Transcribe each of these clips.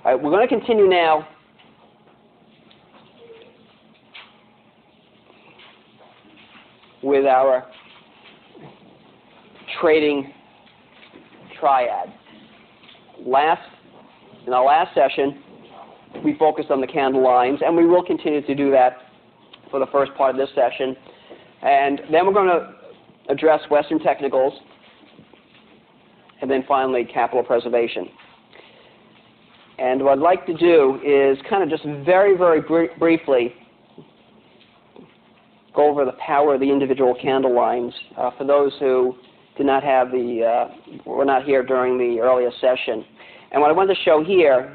All right, we're going to continue now with our trading triad. In our last session, we focused on the candle lines, and we will continue to do that for the first part of this session. And then we're going to address Western technicals, and then finally capital preservation. And what I'd like to do is kind of just very, very briefly go over the power of the individual candle lines for those who did not have were not here during the earlier session. And what I want to show here,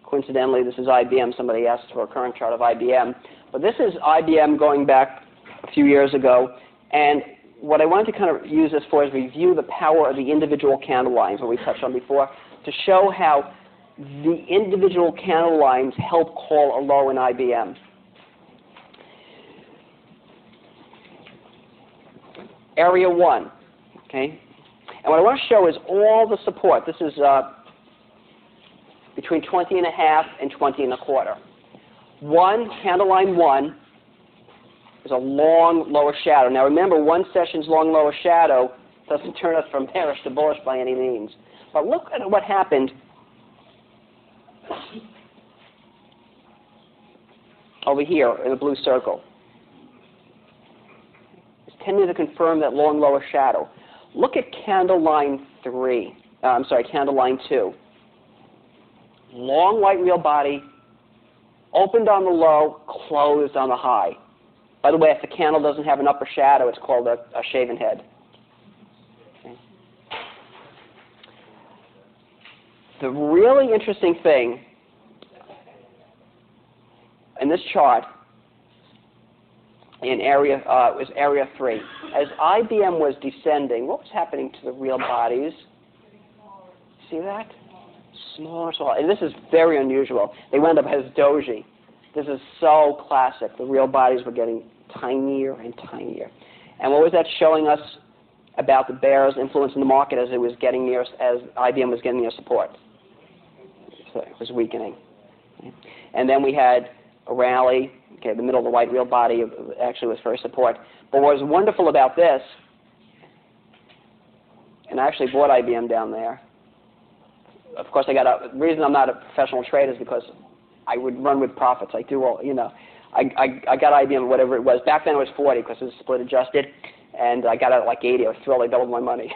coincidentally, this is IBM. Somebody asked for a current chart of IBM. But this is IBM going back a few years ago. And what I wanted to kind of use this for is review the power of the individual candle lines, what we touched on before, to show how the individual candle lines help call a low in IBM. Area 1, okay? And what I want to show is all the support. This is between 20.5 and 20.25. Candle line 1 is a long lower shadow. Now remember, one session's long lower shadow doesn't turn us from bearish to bullish by any means. But look at what happened over here in the blue circle. It's tending to confirm that long lower shadow. Look at candle line 2. Long white real body, opened on the low, closed on the high. By the way, if the candle doesn't have an upper shadow, it's called a shaven head. Okay. The really interesting thing in this chart in was area 3. As IBM was descending, what was happening to the real bodies? See that? Smaller. And this is very unusual. They went up as doji. This is so classic. The real bodies were getting tinier and tinier. And what was that showing us about the bear's influence in the market as IBM was getting near support? So it was weakening. Okay. And then we had a rally. Okay, the middle of the white real body actually was for support. But what was wonderful about this, and I actually bought IBM down there. Of course, the reason I'm not a professional trader is because I would run with profits. I do all, I got IBM, whatever it was. Back then it was 40 because it was split adjusted, and I got it at like 80. I was thrilled. I doubled my money.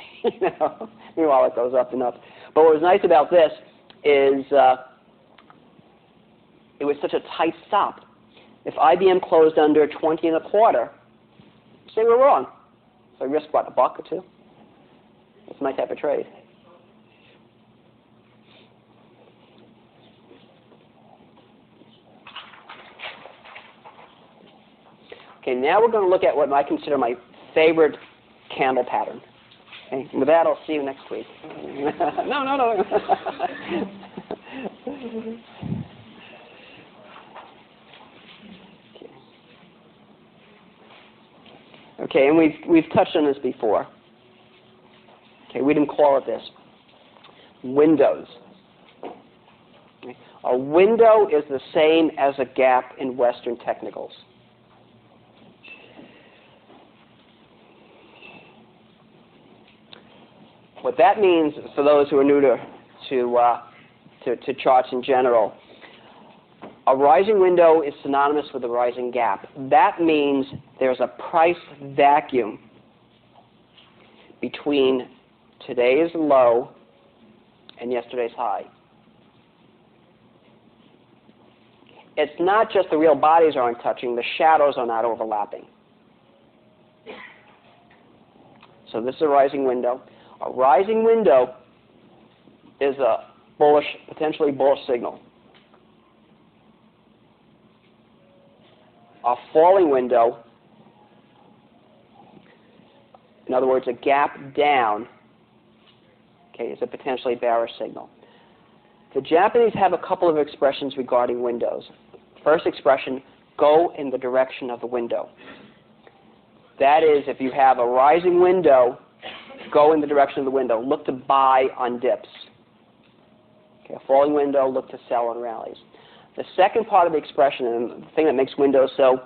Meanwhile, it goes up and up. But what was nice about this is it was such a tight stop. If IBM closed under 20.25, say we're wrong. So I risk what, $1 or $2? That's my type of trade. Okay, now we're going to look at what I consider my favorite candle pattern. Okay, with that, I'll see you next week. No. Okay, and we've touched on this before. Okay, we didn't call it this. Windows. Okay. A window is the same as a gap in Western technicals. What that means, for those who are new to charts in general, a rising window is synonymous with a rising gap. That means there's a price vacuum between today's low and yesterday's high. It's not just the real bodies aren't touching, the shadows are not overlapping. So this is a rising window. A rising window is a potentially bullish signal. A falling window, in other words, a gap down, okay, is a potentially bearish signal. The Japanese have a couple of expressions regarding windows. First expression, go in the direction of the window. That is, if you have a rising window, go in the direction of the window. Look to buy on dips. Okay, a falling window, look to sell on rallies. The second part of the expression, and the thing that makes windows so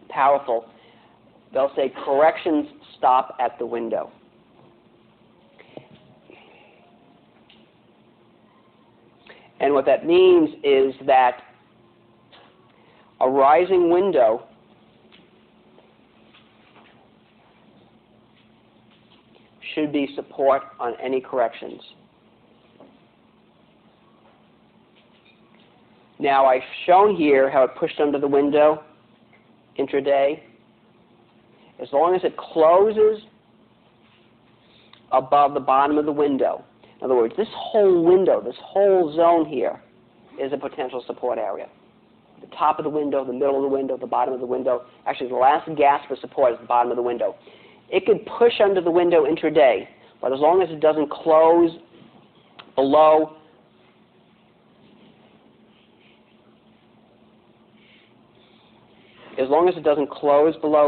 powerful, they'll say corrections stop at the window. And what that means is that a rising window should be support on any corrections. Now, I've shown here how it pushed under the window intraday. As long as it closes above the bottom of the window. In other words, this whole window, this whole zone here is a potential support area. The top of the window, the middle of the window, the bottom of the window. Actually, the last gasp of support is the bottom of the window. It could push under the window intraday, but as long as it doesn't close below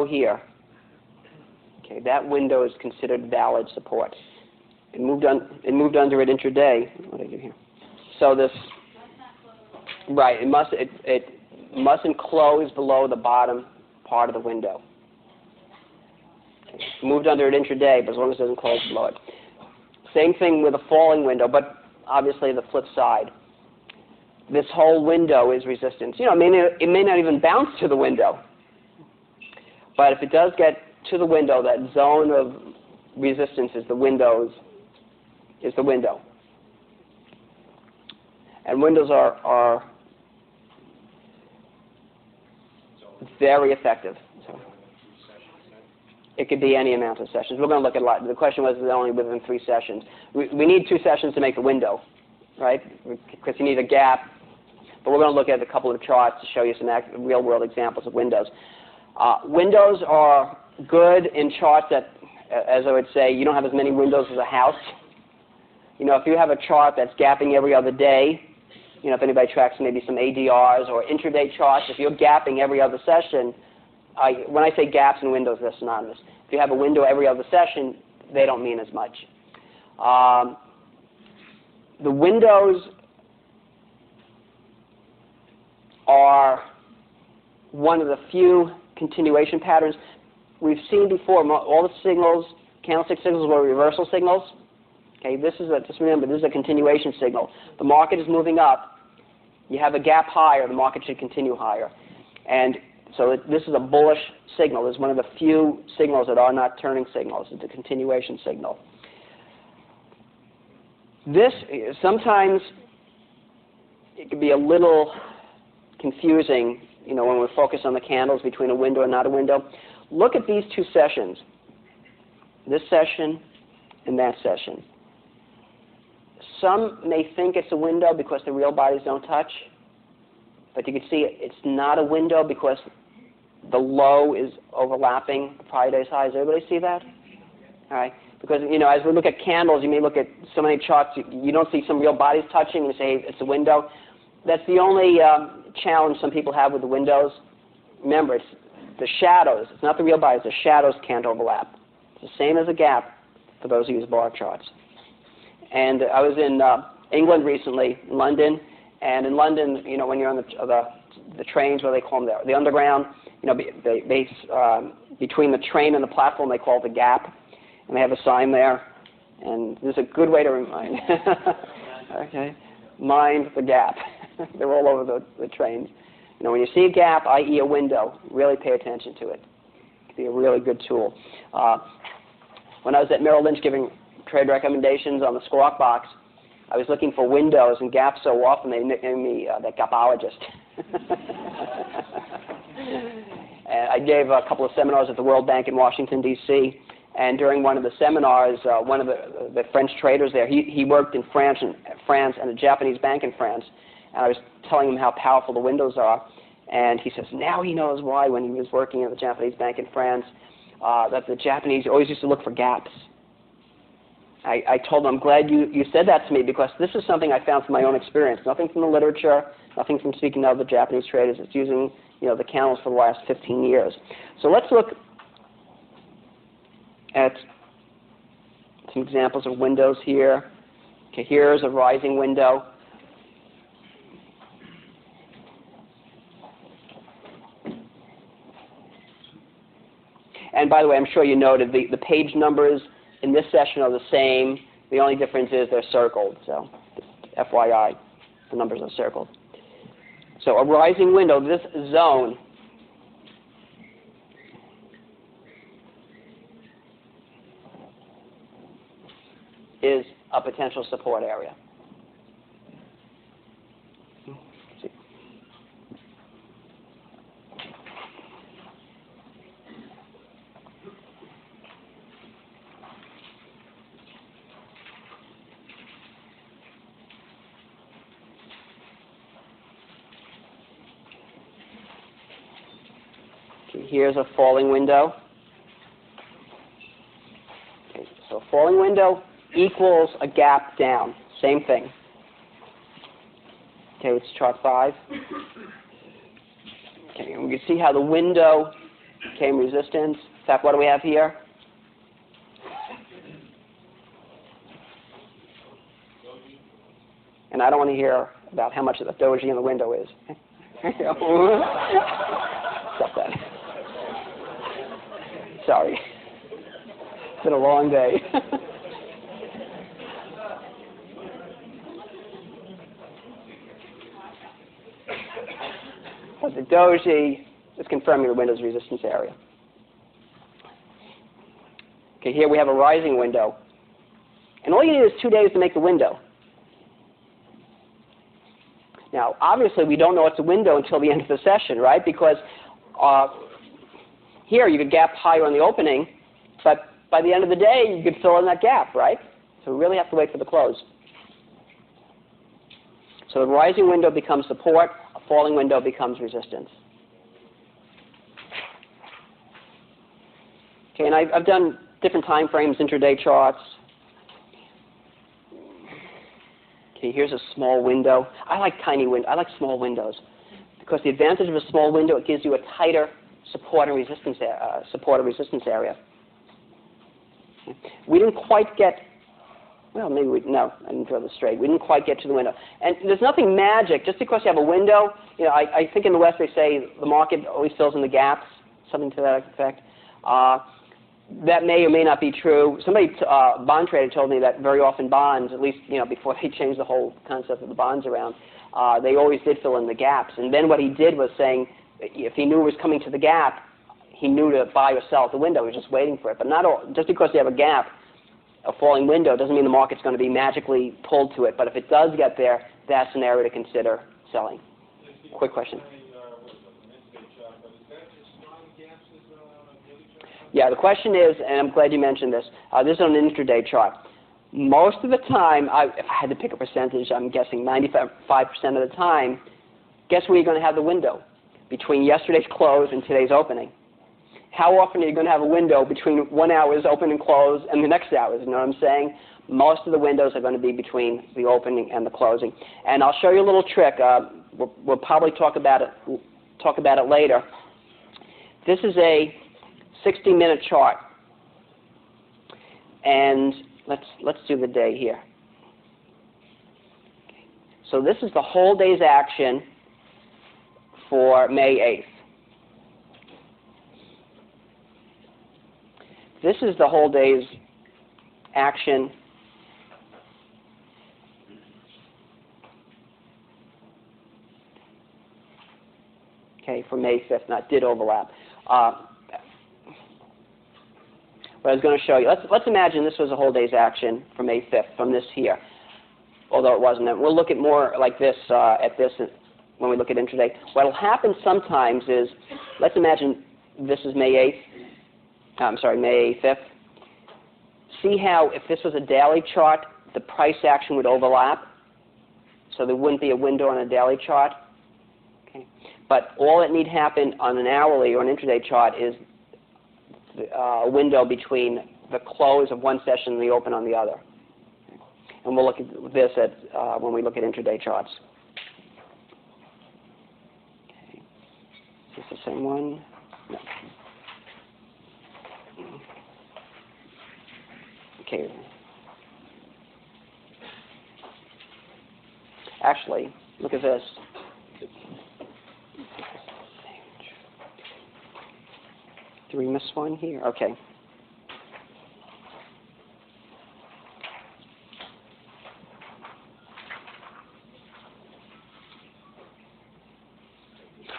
here, okay, that window is considered valid support. It moved under it intraday. What did I do here? So this, right? It mustn't close below the bottom part of the window. Okay. Moved under it intraday, but as long as it doesn't close below it. Same thing with a falling window, but obviously the flip side. This whole window is resistance. You know, it may not even bounce to the window, but if it does get to the window, that zone of resistance is the window. And windows are very effective. So it could be any amount of sessions. We're going to look at a lot. The question was only within 3 sessions. We need 2 sessions to make a window, right? Because you need a gap. But we're going to look at a couple of charts to show you some real-world examples of windows. Windows are good in charts that, as I would say, you don't have as many windows as a house. You know, if you have a chart that's gapping every other day, you know, if anybody tracks maybe some ADRs or intraday charts, if you're gapping every other session, when I say gaps in windows, they're synonymous. If you have a window every other session, they don't mean as much. The windows are one of the few continuation patterns. We've seen before all the signals, candlestick signals were reversal signals. Okay, just remember, this is a continuation signal. The market is moving up. You have a gap higher, the market should continue higher. And so this is a bullish signal. It's one of the few signals that are not turning signals. It's a continuation signal. This, sometimes it can be a little confusing, you know, when we focus on the candles between a window and not a window. Look at these 2 sessions, this session and that session. Some may think it's a window because the real bodies don't touch, but you can see it's not a window because the low is overlapping the prior day's highs. Everybody see that? All right. Because, you know, as we look at candles, you may look at so many charts, you don't see some real bodies touching and you say, hey, it's a window. That's the only challenge some people have with the windows. Remember, it's the shadows. It's not the real bodies. The shadows can't overlap. It's the same as a gap for those who use bar charts. And I was in England recently, in London. And in London, you know, when you're on the trains, what do they call them there? The underground, you know, between the train and the platform, they call it the gap. And they have a sign there. And this is a good way to remind. Okay. Mind the gap. They're all over the trains. You know, when you see a gap, i.e. a window, really pay attention to it. It can be a really good tool. When I was at Merrill Lynch giving trade recommendations on the Squawk Box, I was looking for windows and gaps so often they nicknamed me the gapologist. And I gave a couple of seminars at the World Bank in Washington, D.C., and during one of the seminars, one of the French traders there, he worked in France and a Japanese bank in France, and I was telling him how powerful the windows are, and he says now he knows why when he was working at the Japanese bank in France, that the Japanese always used to look for gaps. I told him, I'm glad you said that to me because this is something I found from my own experience, nothing from the literature, nothing from speaking to other Japanese traders. It's using, you know, the candles for the last 15 years. So let's look at some examples of windows here. Okay, here's a rising window. And by the way, I'm sure you noted the page numbers in this session are the same. The only difference is they're circled. So just FYI, the numbers are circled. So a rising window, this zone, is a potential support area. Here's a falling window. Okay, so a falling window equals a gap down. Same thing. Okay, it's chart 5. Okay, and we can see how the window became resistance. In fact, what do we have here? And I don't want to hear about how much of the doji in the window is. Stop that. Sorry. It's been a long day. But the doji is confirming the window's resistance area. Okay, here we have a rising window. And all you need is 2 days to make the window. Now, obviously, we don't know it's a window until the end of the session, right? Because here you could gap higher on the opening, but by the end of the day, you could fill in that gap, right? So we really have to wait for the close. So the rising window becomes support, a falling window becomes resistance. Okay, and I've done different time frames, intraday charts. Okay, here's a small window. I like tiny windows. I like small windows because the advantage of a small window, it gives you a tighter support and resistance area. We didn't quite get, well, maybe no, I didn't draw this straight. We didn't quite get to the window. And there's nothing magic. Just because you have a window, you know, I think in the West they say the market always fills in the gaps, something to that effect. That may or may not be true. Somebody, bond trader, told me that very often bonds, at least before they changed the whole concept of the bonds around, they always did fill in the gaps. And then what he did was saying, if he knew it was coming to the gap, he knew to buy or sell at the window. He was just waiting for it. But not all, just because you have a gap, a falling window, doesn't mean the market's going to be magically pulled to it. But if it does get there, that's an area to consider selling. Quick question. Yeah, the question is, and I'm glad you mentioned this, this is on an intraday chart. Most of the time, if I had to pick a percentage, I'm guessing 95% of the time, guess where you're going to have the window? Between yesterday's close and today's opening. How often are you going to have a window between 1 hour's open and close and the next hour's? You know what I'm saying? Most of the windows are going to be between the opening and the closing. And I'll show you a little trick. We'll probably talk about it later. This is a 60-minute chart. And let's do the day here. Okay. So this is the whole day's action for May 8th. This is the whole day's action for May 5th. Now, it did overlap. What I was going to show you, let's imagine this was a whole day's action for May 5th from this here, although it wasn't. We'll look at more like this at this when we look at intraday. What will happen sometimes is, let's imagine this is May 5th. See how if this was a daily chart, the price action would overlap, so there wouldn't be a window on a daily chart. Okay. But all that need happen on an hourly or an intraday chart is a window between the close of one session and the open on the other. And we'll look at this when we look at intraday charts. Okay. Is this the same one? No. Okay. Actually, look at this. Did we miss one here? Okay.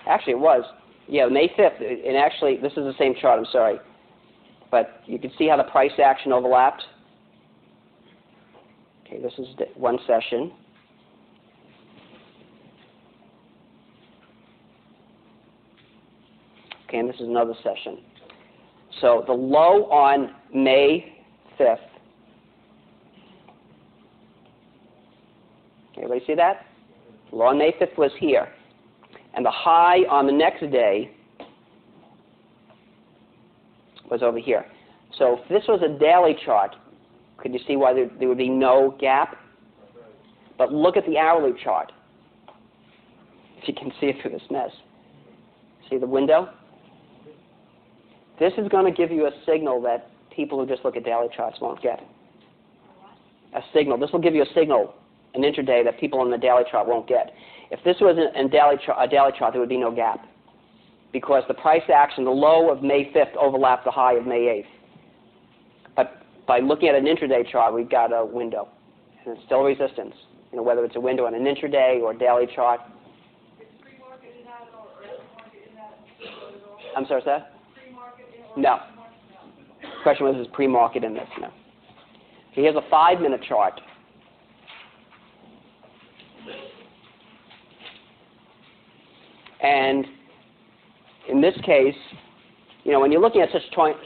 Actually, it was. Yeah, May 5th. And actually, this is the same chart. I'm sorry. But you can see how the price action overlapped. Okay, this is one session. Okay, and this is another session. So the low on May 5th. Okay, everybody see that? The low on May 5th was here. And the high on the next day was over here. So if this was a daily chart, could you see why there would be no gap? But look at the hourly chart, if you can see it through this mess. See the window? This is going to give you a signal that people who just look at daily charts won't get. A signal. This will give you a signal, an intraday, that people on the daily chart won't get. If this was a daily chart, there would be no gap, because the price action, the low of May 5th overlapped the high of May 8th. But by looking at an intraday chart, we've got a window, and it's still resistance. You know, whether it's a window on an intraday or a daily chart. It's pre-market in that or market in that? I'm sorry, sir? Pre-market in or No. The question was, is pre-market in this? No. So here's a 5-minute chart. And in this case, you know, when you're looking at such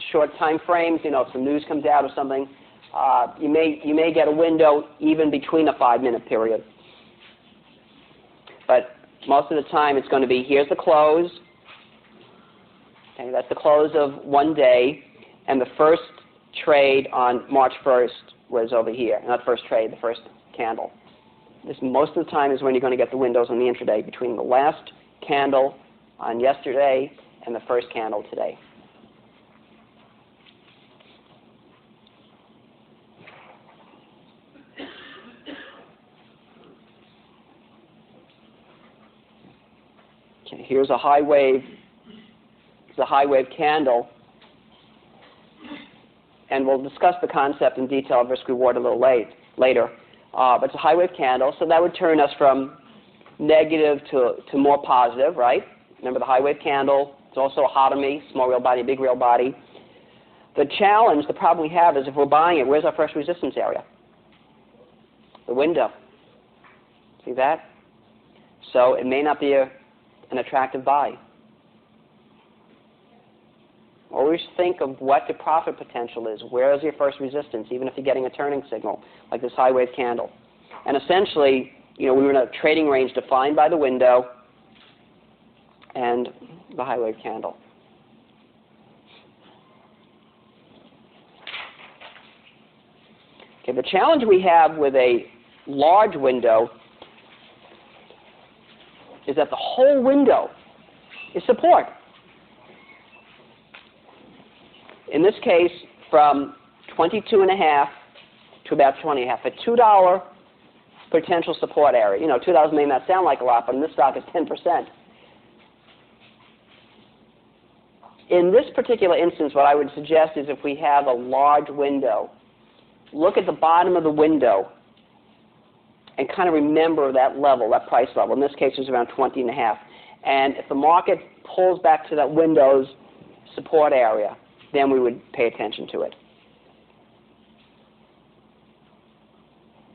short time frames, you know, if some news comes out or something, you may get a window even between a 5-minute period. But most of the time, it's going to be, here's the close. Okay, that's the close of one day, and the first trade on March 1st was over here. Not the first trade, the first candle. This most of the time is when you're going to get the windows on the intraday, between the last candle on yesterday and the first candle today. Okay, here's a high wave. It's a high wave candle, and we'll discuss the concept in detail of risk reward a little later. But it's a high wave candle, so that would turn us from negative to more positive, right? Remember the high wave candle. It's also a hotomy, small real body, big real body. The challenge, the problem we have is if we're buying it, where's our first resistance area? The window. See that? So it may not be an attractive buy. Always think of what the profit potential is. Where is your first resistance, even if you're getting a turning signal, like this high wave candle. And essentially, you know, we were in a trading range defined by the window and the high wave candle. Okay, the challenge we have with a large window is that the whole window is support. In this case, from 22.5 to about 20.5, a $2 potential support area. You know, $2 may not sound like a lot, but in this stock it's 10%. In this particular instance, what I would suggest is if we have a large window, look at the bottom of the window and kind of remember that level, that price level. In this case, it was around 20.5. And if the market pulls back to that window's support area, then we would pay attention to it.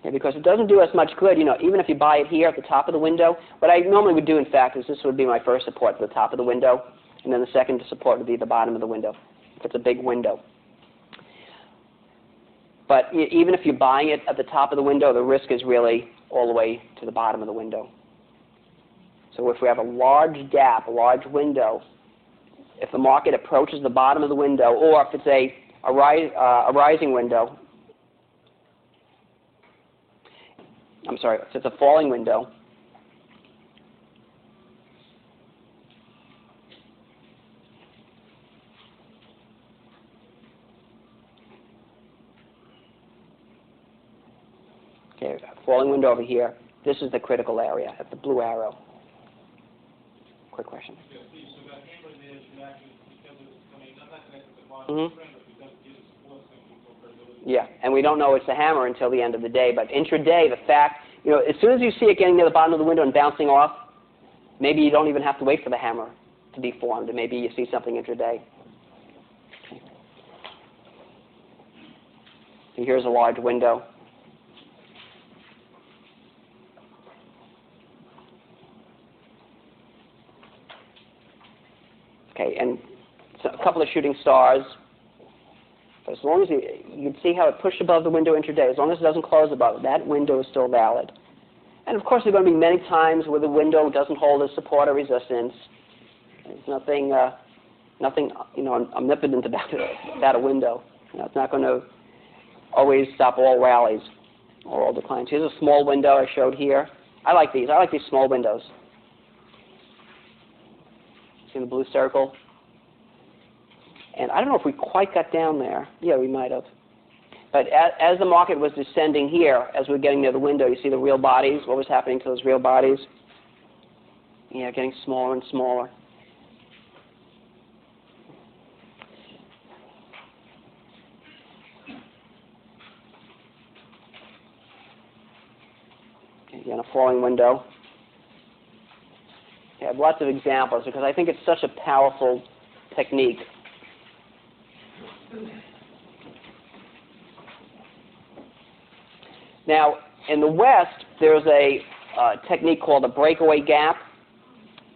Okay, because it doesn't do us much good, you know, even if you buy it here at the top of the window. What I normally would do, in fact, is this would be my first support at the top of the window, and then the second support would be the bottom of the window, if it's a big window. But even if you're buying it at the top of the window, the risk is really all the way to the bottom of the window. So if we have a large gap, a large window, if the market approaches the bottom of the window, or if it's a rising window, I'm sorry, if it's a falling window, okay, a falling window over here, this is the critical area at the blue arrow. Quick question. So that handling the interaction because it's coming, I'm Mm-hmm. Yeah, and we don't know it's a hammer until the end of the day. But intraday, the fact, as soon as you see it getting near the bottom of the window and bouncing off, maybe you don't even have to wait for the hammer to be formed, and maybe you see something intraday. So here's a large window. Okay, and so a couple of shooting stars. But as long as you can see how it pushed above the window intraday, as long as it doesn't close above it, that window is still valid. And of course, there are going to be many times where the window doesn't hold a support or resistance. There's nothing omnipotent about a window. It's not going to always stop all rallies or all declines. Here's a small window I showed here. I like these. I like these small windows. See the blue circle? And I don't know if we quite got down there. Yeah, we might have. But as the market was descending here, as we're getting near the window, you see the real bodies. What was happening to those real bodies? Yeah, getting smaller and smaller. Again, a falling window. I have lots of examples because I think it's such a powerful technique. Now, in the West, there's a technique called a breakaway gap.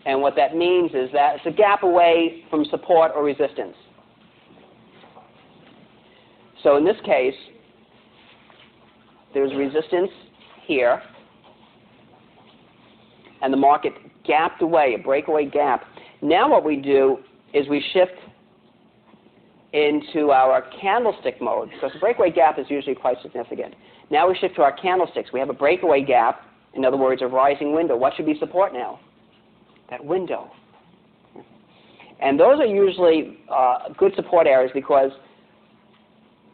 And what that means is that it's a gap away from support or resistance. So in this case, there's resistance here, and the market gapped away, a breakaway gap. Now what we do is we shift into our candlestick mode, because the breakaway gap is usually quite significant. Now we shift to our candlesticks. We have a breakaway gap, in other words, a rising window. What should be support now? That window. And those are usually good support areas because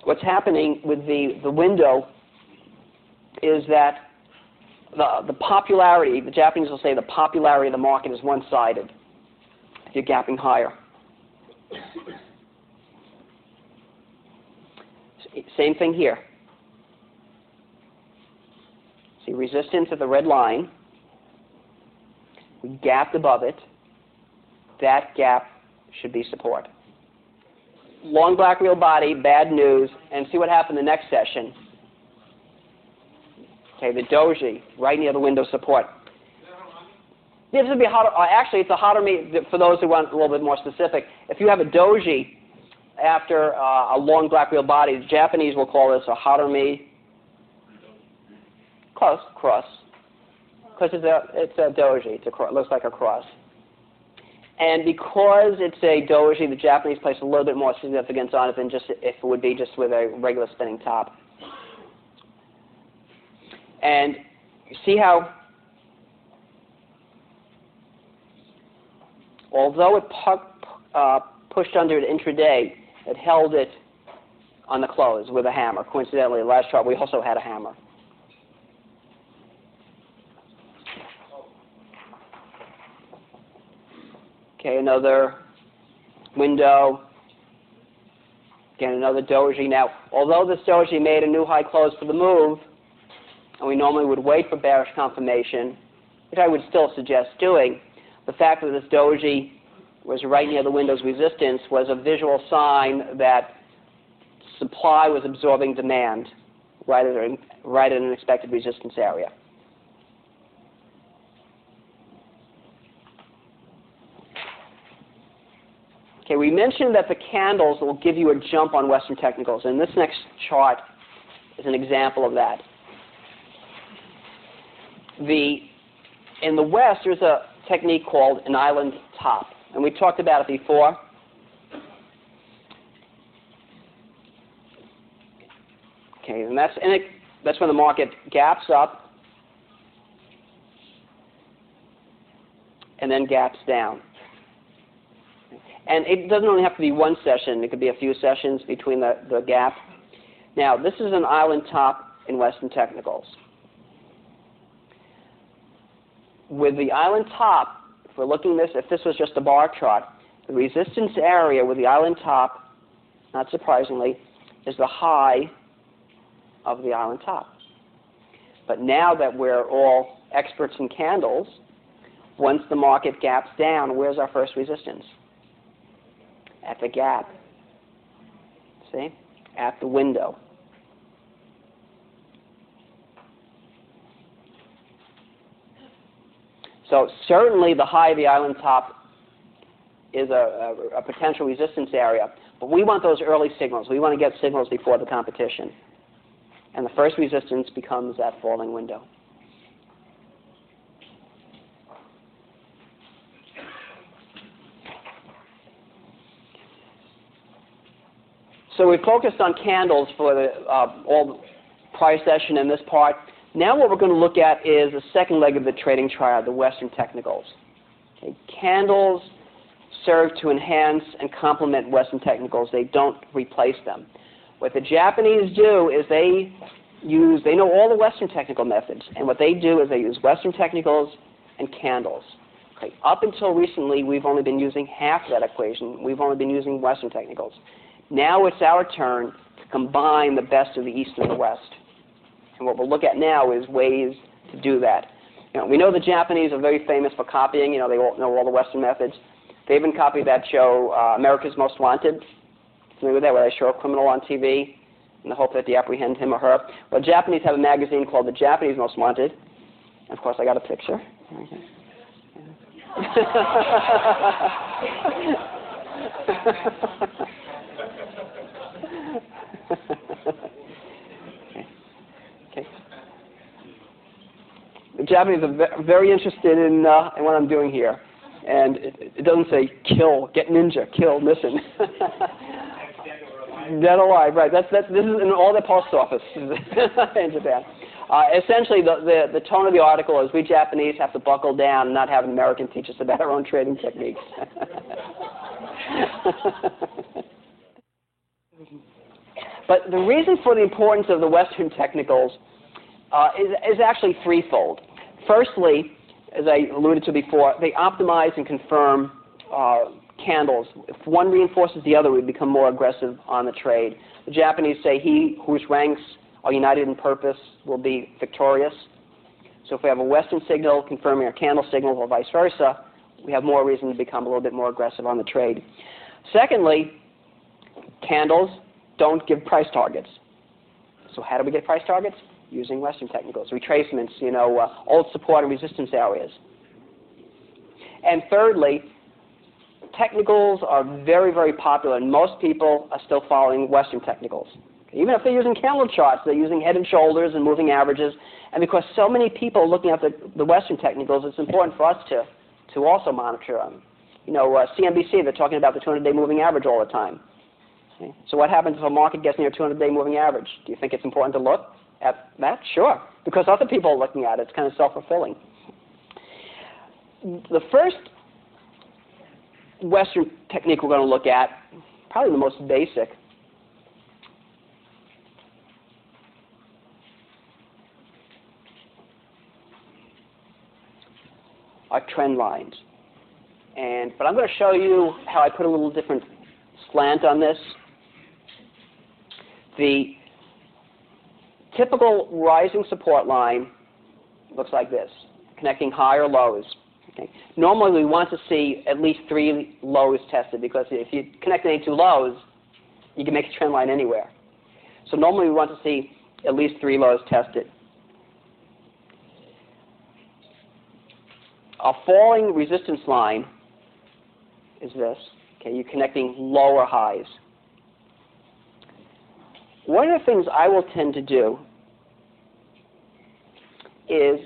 what's happening with the window is that the popularity, the Japanese will say the popularity of the market is one-sided if you're gapping higher. Same thing here. See resistance at the red line. We gapped above it. That gap should be support. Long black real body, bad news, and see what happened in the next session. Okay, the doji, right near the window support. This would be actually, it's a harami for those who want a little bit more specific. If you have a doji after a long black real body, the Japanese will call this a harami. Close, cross. Because it's a doji. It looks like a cross. And because it's a doji, the Japanese place a little bit more significance on it than just if it would be just with a regular spinning top. And you see how, although it pushed under it intraday, it held it on the close with a hammer. Coincidentally, the last chart we also had a hammer. Okay, another window. Again, another doji. Now, although this doji made a new high close for the move, and we normally would wait for bearish confirmation, which I would still suggest doing, the fact that this doji was right near the window's resistance was a visual sign that supply was absorbing demand right at an expected resistance area. Okay, we mentioned that the candles will give you a jump on Western technicals, and this next chart is an example of that. In the West, there's a technique called an island top, and we talked about it before. Okay, and that's when the market gaps up and then gaps down. And it doesn't only have to be one session. It could be a few sessions between the gap. Now, this is an island top in Western technicals. With the island top, if we're looking at this, if this was just a bar chart, The resistance area with the island top, not surprisingly, is the high of the island top. But now that we're all experts in candles, once the market gaps down, where's our first resistance? At the gap. See? At the window. So certainly the high of the island top is a potential resistance area, but we want those early signals. We want to get signals before the competition. And the first resistance becomes that falling window. So we focused on candles for the all the prior session in this part. Now what we're going to look at is the second leg of the trading triad, the Western technicals. Okay. Candles serve to enhance and complement Western technicals. They don't replace them. What the Japanese do is they know all the Western technical methods, and what they do is they use Western technicals and candles. Okay. Up until recently, we've only been using half that equation. We've only been using Western technicals. Now it's our turn to combine the best of the East and the West. And what we'll look at now is ways to do that. We know the Japanese are very famous for copying. They all know all the Western methods. They even copied that show, America's Most Wanted. Familiar with that, where they show a criminal on TV in the hope that they apprehend him or her. Well, the Japanese have a magazine called the Japanese Most Wanted. And of course, I got a picture. Okay. The Japanese are very interested in what I'm doing here. And it doesn't say kill, get ninja, kill, listen. Dead alive, right. This is in all the post office in Japan. Essentially, the tone of the article is we Japanese have to buckle down and not have an American teach us about our own trading techniques. But the reason for the importance of the Western technicals is actually threefold. Firstly, as I alluded to before, they optimize and confirm candles. If one reinforces the other, we become more aggressive on the trade. The Japanese say, he whose ranks are united in purpose will be victorious. So if we have a Western signal confirming a candle signal or vice versa, we have more reason to become a little bit more aggressive on the trade. Secondly, candles don't give price targets. So how do we get price targets? Using Western technicals, retracements, old support and resistance areas. And thirdly, technicals are very, very popular, and most people are still following Western technicals. Even if they're using candle charts, they're using head and shoulders and moving averages. And because so many people are looking at the Western technicals, it's important for us to also monitor them. CNBC, they're talking about the 200-day moving average all the time. Okay? So what happens if a market gets near 200-day moving average? Do you think it's important to look at that? Sure, because other people are looking at it. It's kind of self-fulfilling. The first Western technique we're going to look at, probably the most basic, are trend lines. But I'm going to show you how I put a little different slant on this. The typical rising support line looks like this, connecting higher lows. Okay. Normally we want to see at least 3 lows tested, because if you connect any 2 lows, you can make a trend line anywhere. So normally we want to see at least 3 lows tested. A falling resistance line is this. Okay, you're connecting lower highs. One of the things I will tend to do is,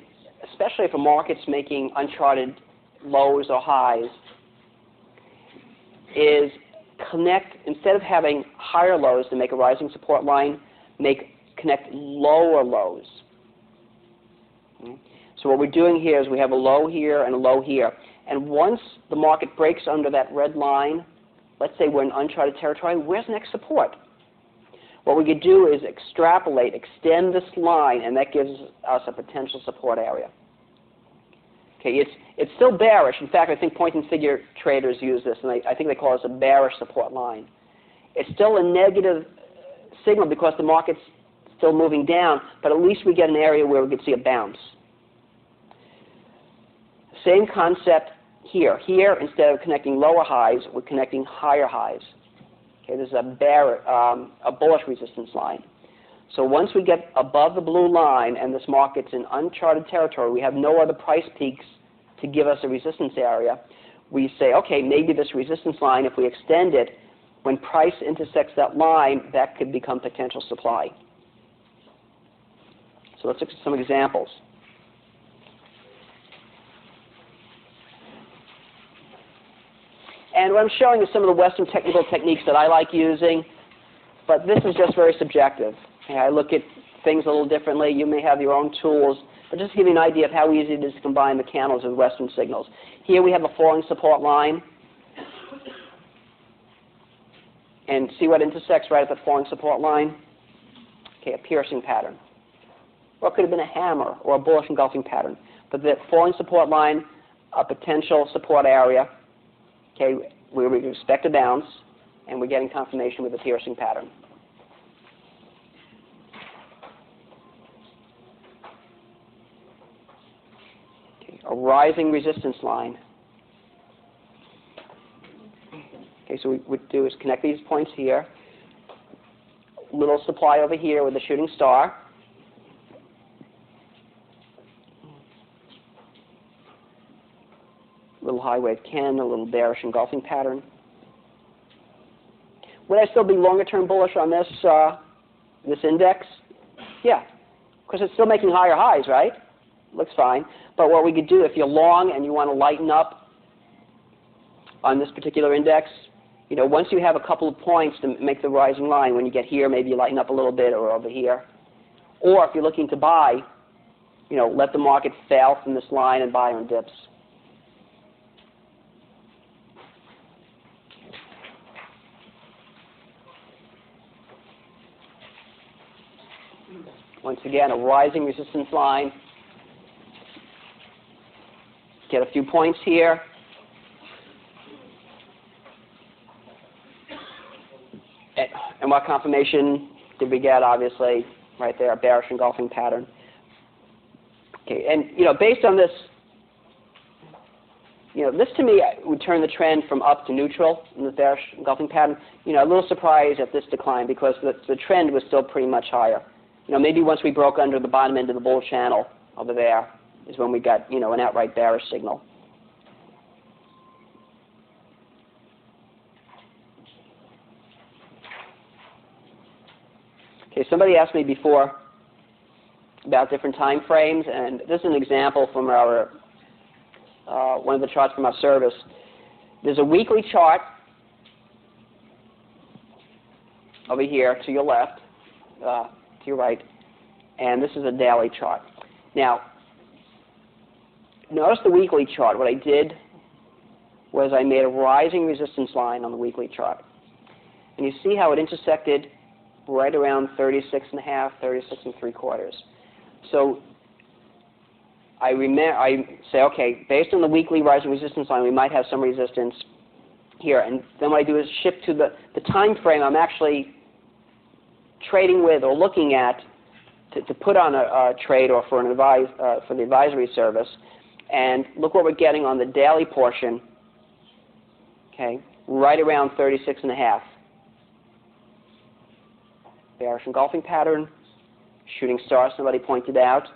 especially if a market's making uncharted lows or highs, is connect, instead of having higher lows to make a rising support line, connect lower lows. Okay? So what we're doing here is we have a low here and a low here. And once the market breaks under that red line, let's say we're in uncharted territory, where's the next support? What we could do is extrapolate, extend this line, and that gives us a potential support area. Okay, it's still bearish. In fact, I think point and figure traders use this, and I think they call this a bearish support line. It's still a negative signal because the market's still moving down, but at least we get an area where we could see a bounce. Same concept here. Here, instead of connecting lower highs, we're connecting higher highs. Okay, this is a bullish resistance line. So once we get above the blue line and this market's in uncharted territory, we have no other price peaks to give us a resistance area, we say, okay, maybe this resistance line, if we extend it, when price intersects that line, that could become potential supply. So let's look at some examples. And what I'm showing is some of the Western technical techniques that I like using, but this is just very subjective. Okay, I look at things a little differently. You may have your own tools, but just to give you an idea of how easy it is to combine the candles with Western signals. Here we have a falling support line. And see what intersects right at the falling support line? Okay, a piercing pattern. Or it could have been a hammer or a bullish engulfing pattern. But the falling support line, a potential support area, okay, where we expect a bounce, and we're getting confirmation with a piercing pattern. Okay, a rising resistance line. Okay, so what we do is connect these points here. Little supply over here with a shooting star. Little high wave candle, a little bearish engulfing pattern. Would I still be longer term bullish on this this index? Yeah, because it's still making higher highs, right? Looks fine. But what we could do if you're long and you want to lighten up on this particular index, you know, once you have a couple of points to make the rising line, when you get here, maybe you lighten up a little bit or over here. Or if you're looking to buy, you know, let the market fail from this line and buy on dips. Once again, a rising resistance line. Get a few points here. And what confirmation did we get? Obviously, right there, a bearish engulfing pattern. Okay, and you know, based on this, you know, this to me would turn the trend from up to neutral in the bearish engulfing pattern. You know, a little surprised at this decline because the trend was still pretty much higher. You know, maybe once we broke under the bottom end of the bull channel over there is when we got, you know, an outright bearish signal. Okay, somebody asked me before about different time frames, and this is an example from our one of the charts from our service. There's a weekly chart over here to your left, to your right, and this is a daily chart. Now, notice the weekly chart. What I did was I made a rising resistance line on the weekly chart. And you see how it intersected right around 36.5, 36.75. So I say, okay, based on the weekly rising resistance line, we might have some resistance here. And then what I do is shift to the time frame I'm actually trading with or looking at to put on a trade or for for the advisory service. And look what we're getting on the daily portion, okay, right around 36.5. Bearish engulfing pattern, shooting star, somebody pointed out.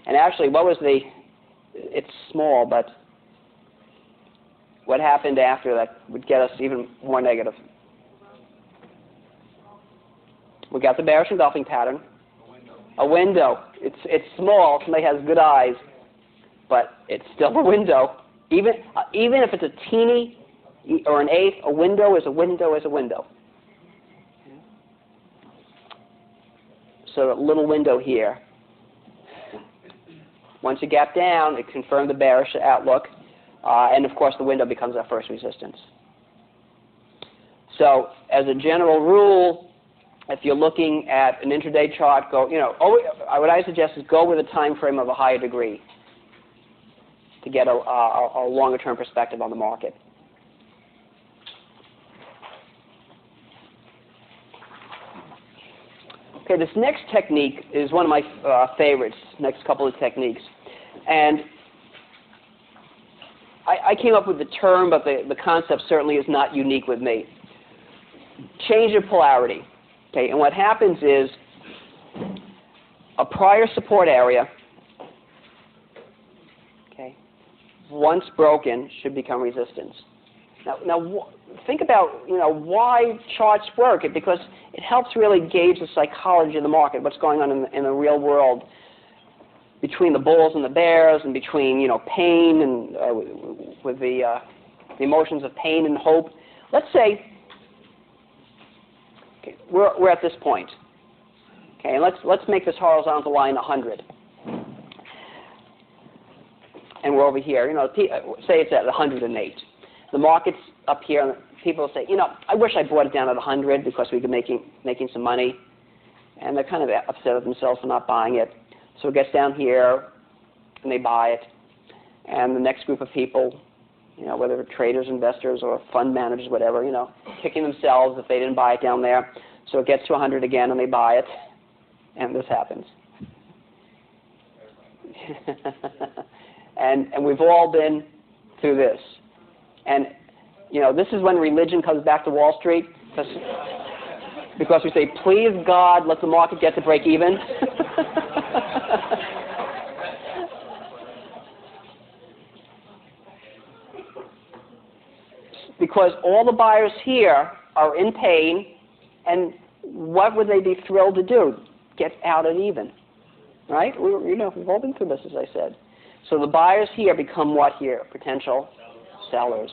And actually, what was it's small, but what happened after that would get us even more negative. We got the bearish engulfing pattern. A window. It's small, somebody has good eyes, but it's still a window. Even if it's a teeny or an eighth, a window is a window is a window. So a little window here. Once you gap down, it confirmed the bearish outlook, and of course the window becomes our first resistance. So as a general rule, if you're looking at an intraday chart, what I suggest is go with a time frame of a higher degree. to get a longer-term perspective on the market. Okay, this next technique is one of my favorites, next couple of techniques. And I came up with the term, but the concept certainly is not unique with me. Change of polarity. Okay, and what happens is a prior support area, okay, once broken, should become resistance. Now think about why charts work. Because it helps really gauge the psychology of the market, what's going on in the real world, between the bulls and the bears, and between pain and with the emotions of pain and hope. Let's say we're at this point. Okay, and let's make this horizontal line 100. And we're over here. Say it's at 108. The market's up here, and people say, I wish I bought it down at 100 because we could making some money. And they're kind of upset with themselves for not buying it. So it gets down here, and they buy it. And the next group of people, whether they're traders, investors, or fund managers, whatever, kicking themselves if they didn't buy it down there. So it gets to 100 again, and they buy it. And this happens. and we've all been through this. And, this is when religion comes back to Wall Street. Because we say, please, God, let the market get to break even. Because all the buyers here are in pain, and what would they be thrilled to do? Get out at even, right? We've all been through this, as I said. So the buyers here become what here? Potential sellers.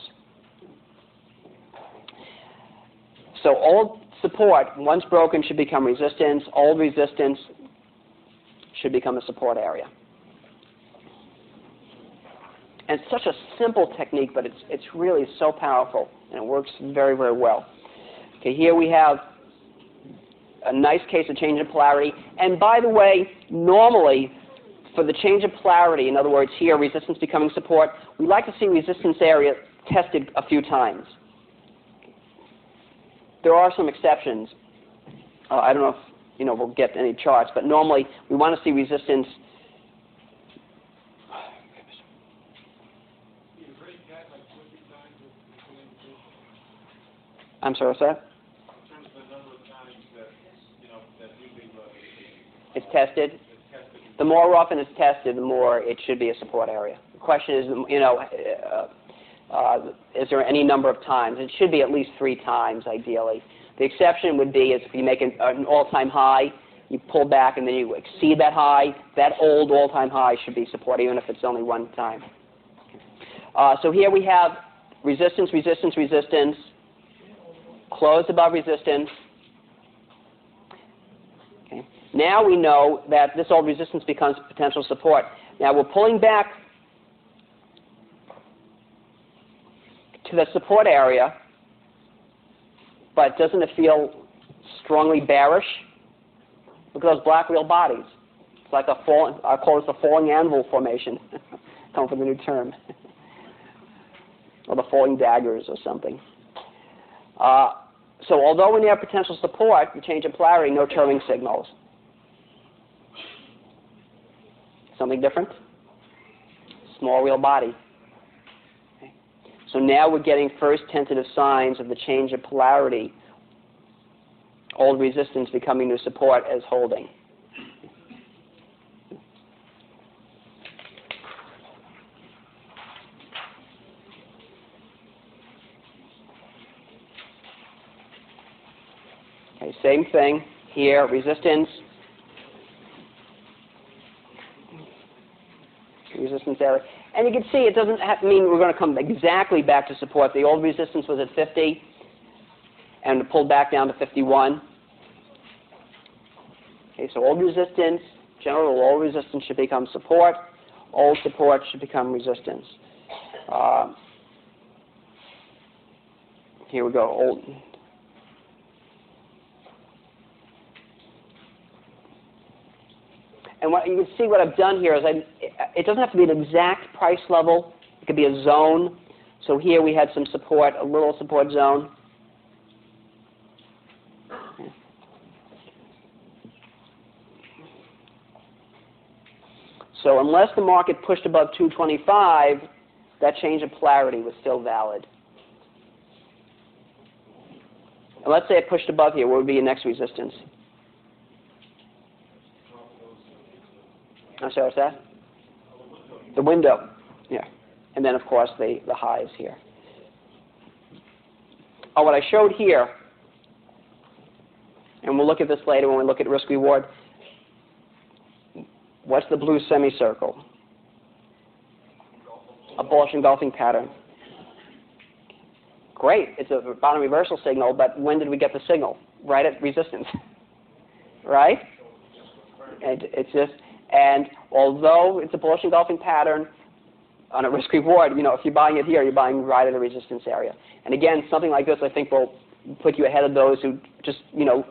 So old support, once broken, should become resistance. Old resistance should become a support area. And it's such a simple technique, but it's really so powerful, and it works very, very well. Okay, here we have a nice case of change in polarity. And by the way, normally, for the change of polarity, in other words, here, resistance becoming support, we like to see resistance area tested a few times. There are some exceptions. I don't know if we'll get any charts, but normally we want to see resistance. I'm sorry, what's that? It's tested. The more often it's tested, the more it should be a support area. The question is, is there any number of times? It should be at least 3 times, ideally. The exception would be is if you make an all-time high, you pull back and then you exceed that high. That old all-time high should be support, even if it's only 1 time. So here we have resistance, resistance, resistance, closed above resistance. Okay. Now we know that this old resistance becomes potential support. Now we're pulling back to the support area, but doesn't it feel strongly bearish? Look at those black real bodies. It's like I call it the falling anvil formation. Come from the new term. Or the falling daggers or something. So although when you have potential support, you change in polarity, no turning signals. Something different? Small real body. Okay. So now we're getting first tentative signs of the change of polarity. Old resistance becoming new support as holding. Okay, same thing here, resistance. Resistance area. And you can see it doesn't mean we're going to come exactly back to support. The old resistance was at 50 and pulled back down to 51. Okay, so old resistance, general old resistance should become support. Old support should become resistance. Here we go. Old. And what you can see what I've done here is it doesn't have to be an exact price level. It could be a zone. So here we had some support, a little support zone. So unless the market pushed above 225, that change of polarity was still valid. And let's say it pushed above here. What would be your next resistance? I'm sorry, what's that? The window. Yeah. And then, of course, the highs here. Oh, what I showed here, and we'll look at this later when we look at risk-reward. What's the blue semicircle? A bullish engulfing pattern. Great. It's a bottom reversal signal, but when did we get the signal? Right at resistance. Right? And although it's a bullish engulfing pattern on a risk-reward, if you're buying it here, you're buying right at a resistance area. And again, something like this, I think, will put you ahead of those who just,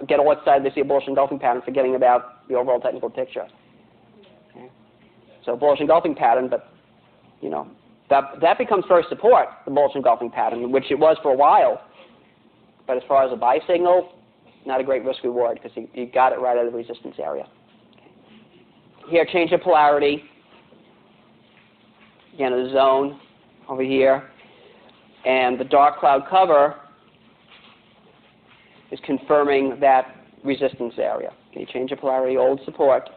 get all excited they see a bullish engulfing pattern, forgetting about the overall technical picture. Okay. So bullish engulfing pattern, but, that becomes first support, the bullish engulfing pattern, which it was for a while. But as far as a buy signal, not a great risk-reward because you got it right at the resistance area. Here, change of polarity. Again, a zone over here. And the dark cloud cover is confirming that resistance area. Okay, change of polarity, old support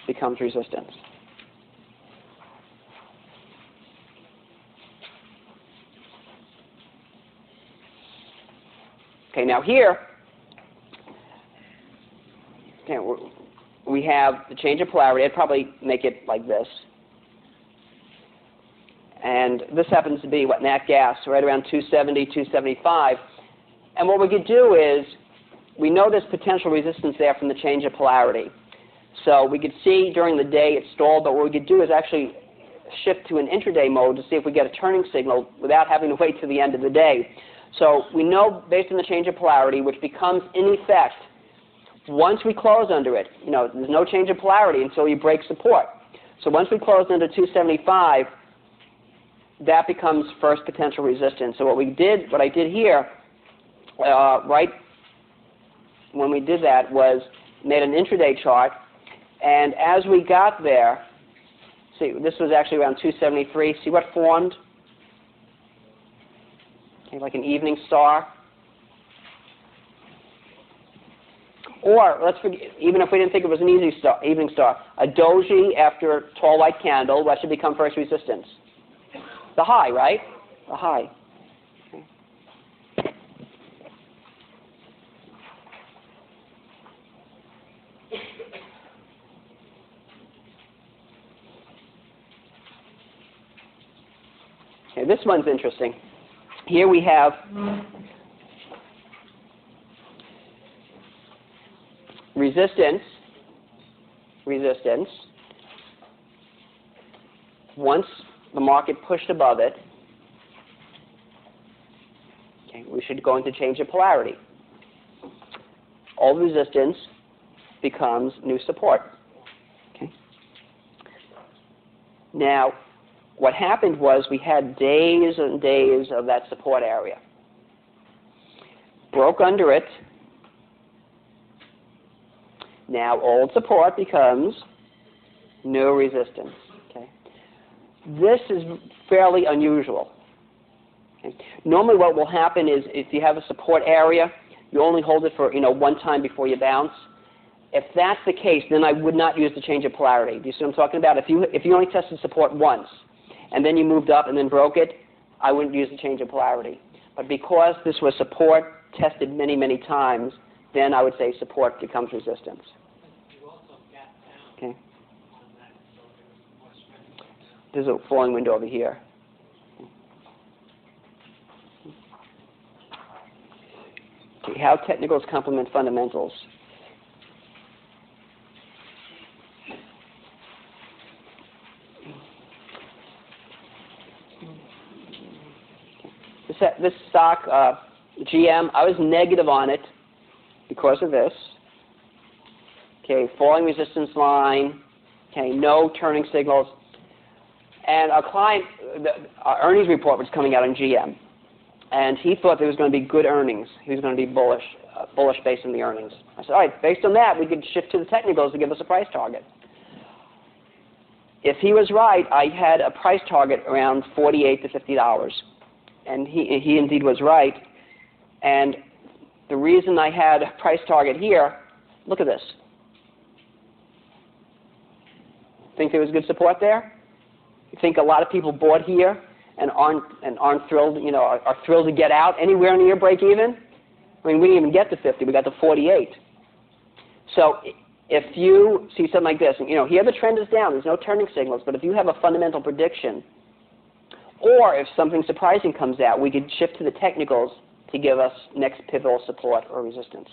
becomes resistance. Okay, now here, we have the change of polarity. I'd probably make it like this. And this happens to be, nat gas, right around 270, 275. And what we could do is, we know there's potential resistance there from the change of polarity. So we could see during the day it stalled, but what we could do is actually shift to an intraday mode to see if we get a turning signal without having to wait to the end of the day. So we know, based on the change of polarity, which becomes, in effect, once we close under it, there's no change of polarity until you break support. So once we close under 275, that becomes first potential resistance. So what I did here, right when we did that, was made an intraday chart. And as we got there, see, this was actually around 273. See what formed? Okay, like an evening star. Or, let's forget, even if we didn't think it was an evening star, a doji after a tall white candle, what should become first resistance? The high, right? The high. Okay, this one's interesting. Here we have resistance. Once the market pushed above it, okay, we should go into change of polarity. Old resistance becomes new support. Okay. Now, what happened was we had days and days of that support area. Broke under it. Now old support becomes new resistance. Okay. This is fairly unusual. Okay. Normally what will happen is if you have a support area, you only hold it for one time before you bounce. If that's the case, then I would not use the change of polarity. Do you see what I'm talking about? If you only tested support once, and then you moved up and then broke it, I wouldn't use the change of polarity. But because this was support tested many, many times, then I would say support becomes resistance. Okay. There's a falling window over here. Okay, how technicals complement fundamentals. This stock, GM, I was negative on it because of this. Okay, falling resistance line. Okay, no turning signals. And our client, our earnings report was coming out on GM, and he thought there was going to be good earnings. He was going to be bullish based on the earnings. I said, all right, based on that, we could shift to the technicals to give us a price target. If he was right, I had a price target around $48 to $50, and he indeed was right. And the reason I had a price target here, look at this. Think there was good support there? You think a lot of people bought here and aren't thrilled, are thrilled to get out anywhere near break even? I mean, we didn't even get to 50, we got to 48. So if you see something like this, and here the trend is down, there's no turning signals, but if you have a fundamental prediction, or if something surprising comes out, we could shift to the technicals to give us next pivotal support or resistance.